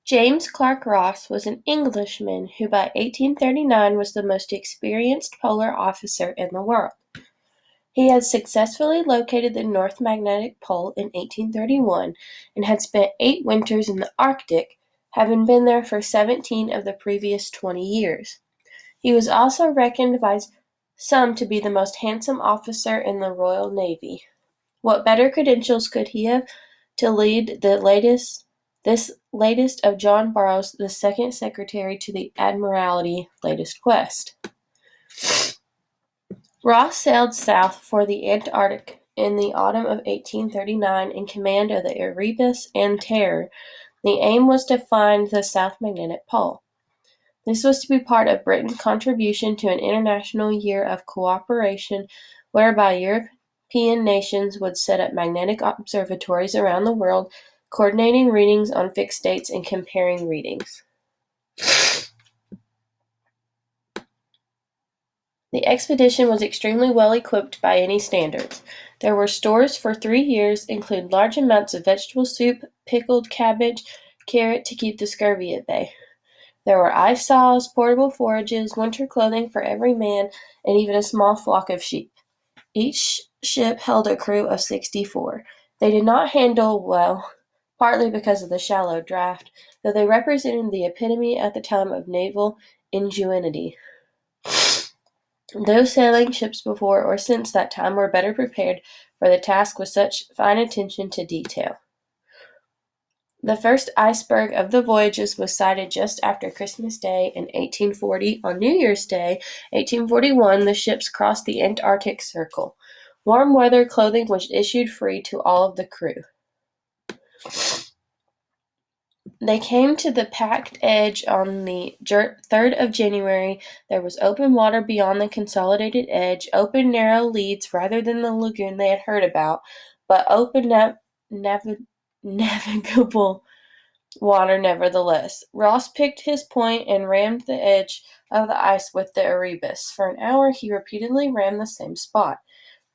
James Clark Ross was an Englishman who by 1839 was the most experienced polar officer in the world. He had successfully located the North Magnetic Pole in 1831 and had spent 8 winters in the Arctic, having been there for 17 of the previous 20 years. He was also reckoned by some to be the most handsome officer in the Royal Navy. What better credentials could he have to lead this latest of John Burroughs, the second secretary to the Admiralty latest quest? Ross sailed south for the Antarctic in the autumn of 1839 in command of the Erebus and Terror. The aim was to find the South Magnetic Pole. This was to be part of Britain's contribution to an international year of cooperation whereby European nations would set up magnetic observatories around the world, coordinating readings on fixed dates and comparing readings. The expedition was extremely well equipped by any standards. There were stores for 3 years, including large amounts of vegetable soup, pickled cabbage, carrot to keep the scurvy at bay. There were ice saws, portable forages, winter clothing for every man, and even a small flock of sheep. Each ship held a crew of 64. They did not handle well, partly because of the shallow draft, though they represented the epitome at the time of naval ingenuity. Those sailing ships before or since that time were better prepared for the task with such fine attention to detail. The first iceberg of the voyages was sighted just after Christmas Day in 1840. On New Year's Day, 1841, the ships crossed the Antarctic Circle. Warm weather clothing was issued free to all of the crew. They came to the packed edge on the 3rd of January. There was open water beyond the consolidated edge, open narrow leads rather than the lagoon they had heard about, but open navigable water nevertheless. Ross picked his point and rammed the edge of the ice with the Erebus. For an hour he repeatedly rammed the same spot.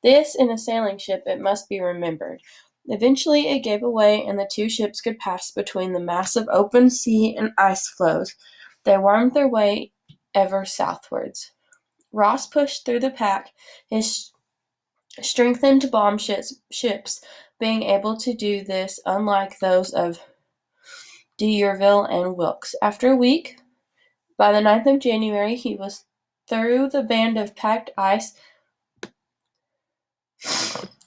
This, in a sailing ship, it must be remembered. Eventually it gave away, and the two ships could pass between the massive open sea and ice floes. They wormed their way ever southwards. Ross pushed through the pack, his strengthened bomb ships being able to do this, unlike those of D'Urville and Wilkes. After a week, by the 9th of January, he was through the band of packed ice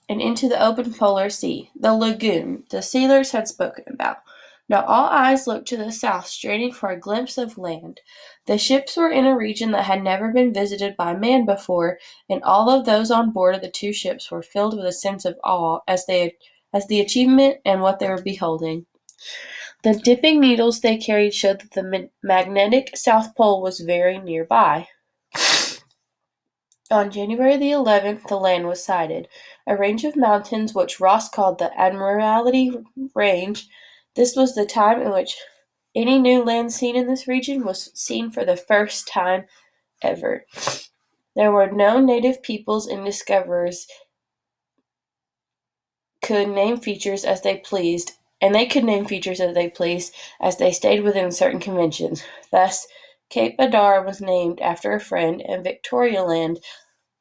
and into the open polar sea, the lagoon the sailors had spoken about. Now all eyes looked to the south, straining for a glimpse of land. The ships were in a region that had never been visited by man before, and all of those on board of the two ships were filled with a sense of awe as the achievement and what they were beholding. The dipping needles they carried showed that the magnetic South Pole was very nearby. On January the 11th, the land was sighted, a range of mountains which Ross called the Admiralty Range. This was the time in which any new land seen in this region was seen for the first time ever. There were no native peoples, and discoverers could name features as they pleased, as they stayed within certain conventions. Thus, Cape Adare was named after a friend, and Victoria Land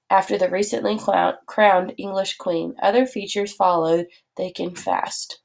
after the recently crowned English queen. Other features followed thick and fast.